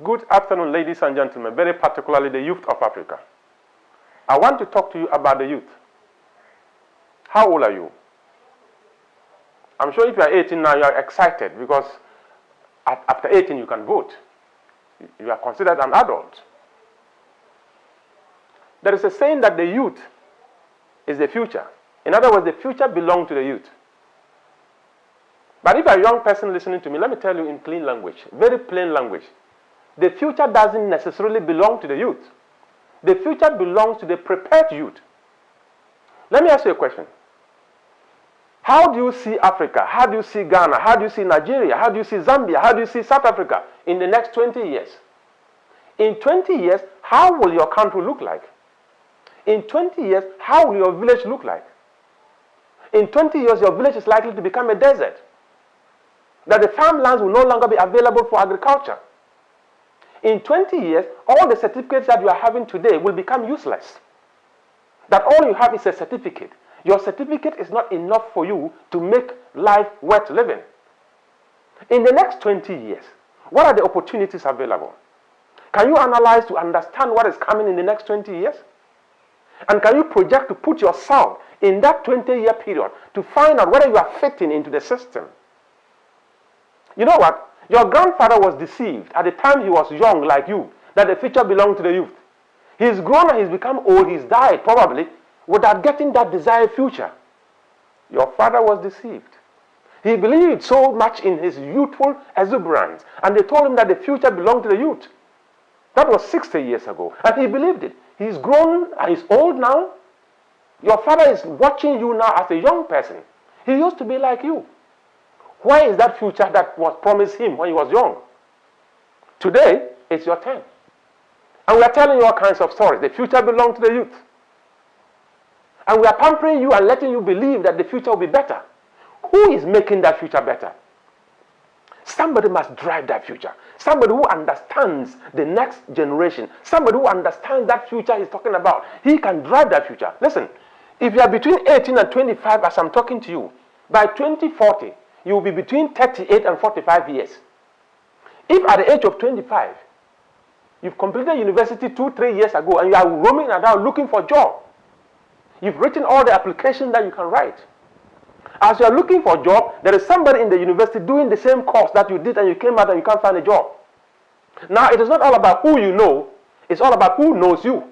Good afternoon, ladies and gentlemen, very particularly the youth of Africa. I want to talk to you about the youth. How old are you? I'm sure if you are 18 now, you are excited because after 18 you can vote. You are considered an adult. There is a saying that the youth is the future. In other words, the future belongs to the youth. But if you're a young person listening to me, let me tell you in plain language, very plain language. The future doesn't necessarily belong to the youth. The future belongs to the prepared youth. Let me ask you a question. How do you see Africa? How do you see Ghana? How do you see Nigeria? How do you see Zambia? How do you see South Africa in the next 20 years? In 20 years, how will your country look like? In 20 years, how will your village look like? In 20 years, your village is likely to become a desert. That the farmlands will no longer be available for agriculture. In 20 years, all the certificates that you are having today will become useless. That all you have is a certificate. Your certificate is not enough for you to make life worth living. In the next 20 years, what are the opportunities available? Can you analyze to understand what is coming in the next 20 years? And can you project to put yourself in that 20-year period to find out whether you are fitting into the system? You know what? Your grandfather was deceived at the time he was young like you, that the future belonged to the youth. He's grown and he's become old, he's died probably, without getting that desired future. Your father was deceived. He believed so much in his youthful exuberance, and they told him that the future belonged to the youth. That was 60 years ago, and he believed it. He's grown and he's old now. Your father is watching you now as a young person. He used to be like you. Where is that future that was promised him when he was young? Today, it's your turn. And we are telling you all kinds of stories. The future belongs to the youth. And we are pampering you and letting you believe that the future will be better. Who is making that future better? Somebody must drive that future. Somebody who understands the next generation. Somebody who understands that future he's talking about. He can drive that future. Listen, if you are between 18 and 25 as I'm talking to you, by 2040, you will be between 38 and 45 years. If at the age of 25, you've completed university 2-3 years ago and you are roaming around looking for a job, you've written all the applications that you can write. As you are looking for a job, there is somebody in the university doing the same course that you did and you came out and you can't find a job. Now, it is not all about who you know, it's all about who knows you.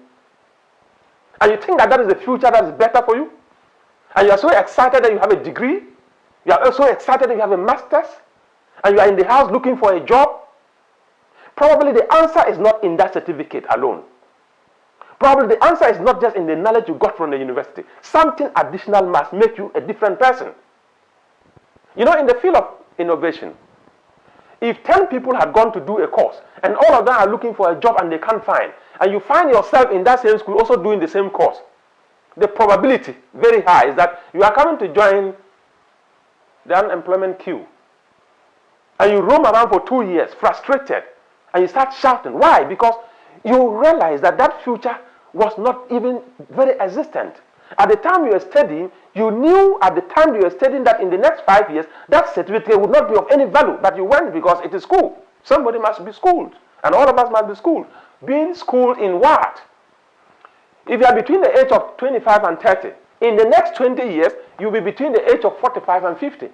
And you think that that is the future that is better for you? And you are so excited that you have a degree? You are also excited that you have a master's? And you are in the house looking for a job? Probably the answer is not in that certificate alone. Probably the answer is not just in the knowledge you got from the university. Something additional must make you a different person. You know, in the field of innovation, if 10 people had gone to do a course and all of them are looking for a job and they can't find, and you find yourself in that same school also doing the same course, the probability very high is that you are coming to join the unemployment queue. And you roam around for 2 years, frustrated, and you start shouting. Why? Because you realize that that future was not even very existent. At the time you were studying, you knew at the time you were studying that in the next 5 years, that certificate would not be of any value, but you went because it is school. Somebody must be schooled, and all of us must be schooled. Being schooled in what? If you are between the age of 25 and 30, in the next 20 years, you'll be between the age of 45 and 50.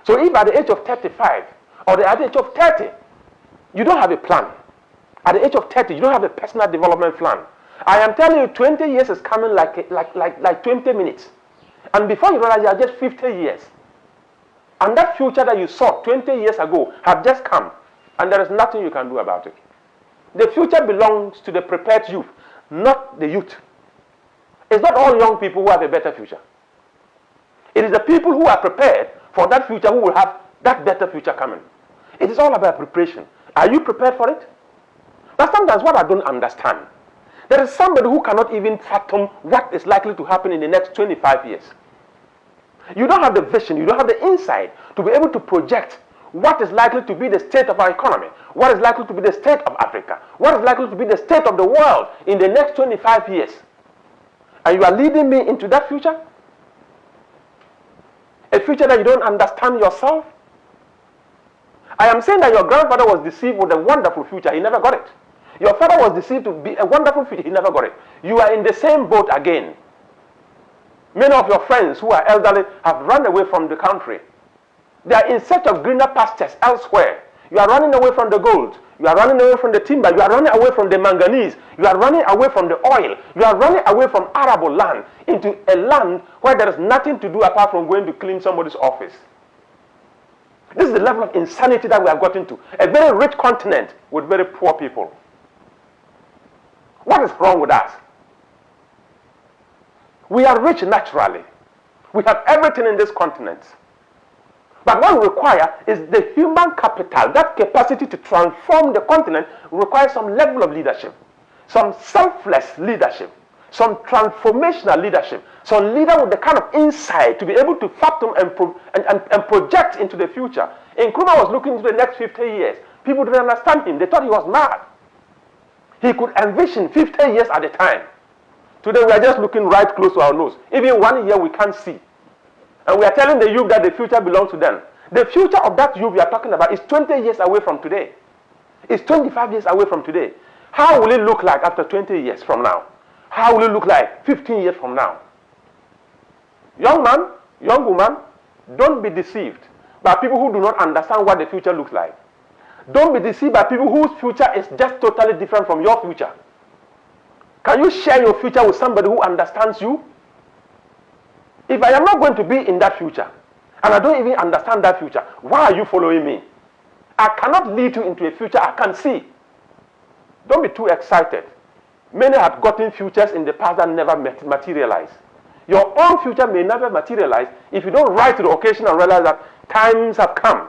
So if at the age of 35 or at the age of 30, you don't have a plan. At the age of 30, you don't have a personal development plan. I am telling you, 20 years is coming like 20 minutes. And before you realize, you are just 50 years. And that future that you saw 20 years ago have just come. And there is nothing you can do about it. The future belongs to the prepared youth, not the youth. It's not all young people who have a better future. It is the people who are prepared for that future who will have that better future coming. It is all about preparation. Are you prepared for it? But sometimes what I don't understand, there is somebody who cannot even fathom what is likely to happen in the next 25 years. You don't have the vision, you don't have the insight to be able to project what is likely to be the state of our economy, what is likely to be the state of Africa, what is likely to be the state of the world in the next 25 years. And you are leading me into that future? A future that you don't understand yourself? I am saying that your grandfather was deceived with a wonderful future. He never got it. Your father was deceived to be a wonderful future. He never got it. You are in the same boat again. Many of your friends who are elderly have run away from the country. They are in search of greener pastures elsewhere. You are running away from the gold. You are running away from the timber. You are running away from the manganese. You are running away from the oil. You are running away from arable land into a land where there is nothing to do apart from going to clean somebody's office. This is the level of insanity that we have gotten to. A very rich continent with very poor people. What is wrong with us? We are rich naturally. We have everything in this continent. But what we require is the human capital. That capacity to transform the continent requires some level of leadership, some selfless leadership, some transformational leadership, some leader with the kind of insight to be able to fathom and project into the future. Nkrumah was looking into the next 50 years. People didn't understand him. They thought he was mad. He could envision 50 years at a time. Today we are just looking right close to our nose. Even 1 year we can't see. And we are telling the youth that the future belongs to them. The future of that youth we are talking about is 20 years away from today. It's 25 years away from today. How will it look like after 20 years from now? How will it look like 15 years from now? Young man, young woman, don't be deceived by people who do not understand what the future looks like. Don't be deceived by people whose future is just totally different from your future. Can you share your future with somebody who understands you? If I am not going to be in that future, and I don't even understand that future, why are you following me? I cannot lead you into a future I can see. Don't be too excited. Many have gotten futures in the past that never materialize. Your own future may never materialize if you don't rise to the occasion and realize that times have come.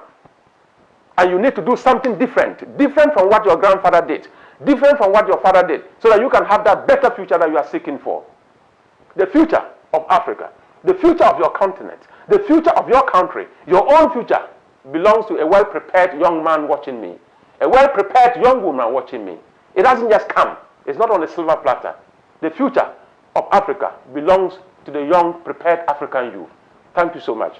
And you need to do something different from what your grandfather did, different from what your father did, so that you can have that better future that you are seeking for. The future of Africa, the future of your continent, the future of your country, your own future belongs to a well-prepared young man watching me, a well-prepared young woman watching me. It doesn't just come. It's not on a silver platter. The future of Africa belongs to the young, prepared African youth. Thank you so much.